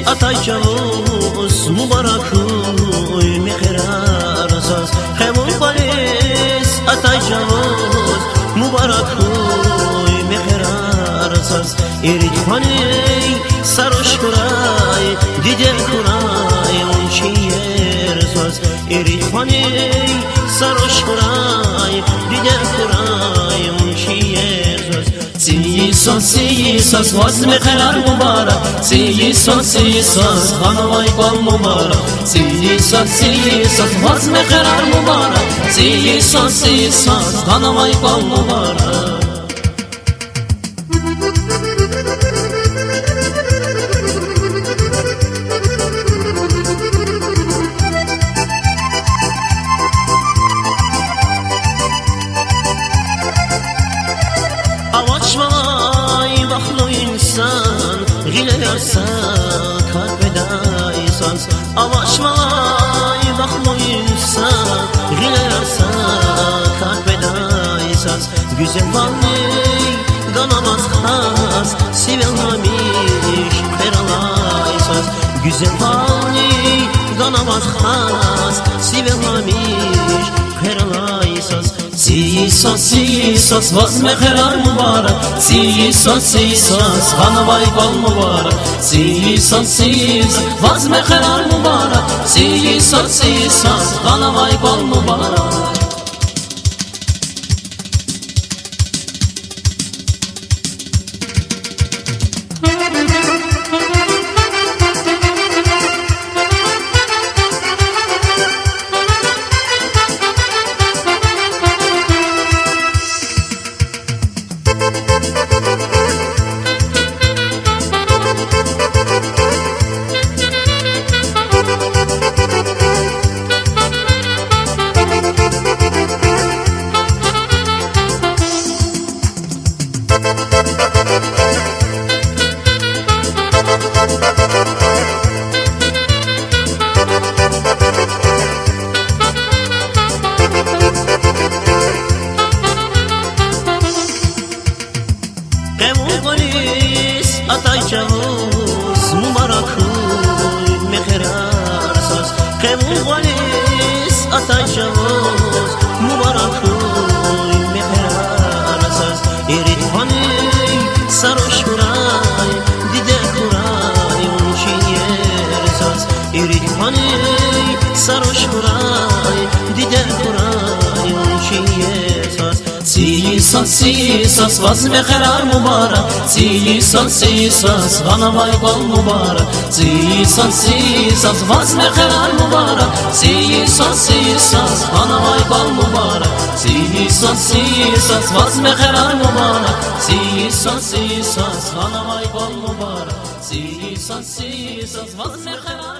Atacağız mübarekoy mehrar asas Hemun polis atacağız mübarekoy mehrar asas Erik hani saroş kuray dider kuray unçiyer asas Erik hani saroş kuray dider kuray unçiyer asas سیساس وزم قرار مبارک سیساس خانوای بال مبارک سیساس وزم قرار مبارک سیساس خانوای بال مبارک Avaçmay baklo insan Gile yarsa kalbedaysan Avaçmay baklo insan Gile yarsa kalbedaysan Güzel vani kanamaz has Sevilmemiş keralaysan Güzel vani kanamaz has Sevilmemiş keralaysan سیساس وزم قرار مبارک سیساس خانوای بال مبارک سیساس وزم قرار مبارک سیساس خانوای بال مبارک Atacağız mübarekoy mehrar asas Kemun polis atacağız mübarekoy mehrar asas Erit hani saroş kuray dide kuray unçiyer asas Erit hani saroş kuray dide kuray unçiyer asas سیساس وزم قرار مبارک سیساس خانوای بال مبارک سیساس وزم قرار مبارک سیساس خانوای بال مبارک سیساس وزم قرار مبارک سیساس خانوای بال مبارک سیساس وزم قرار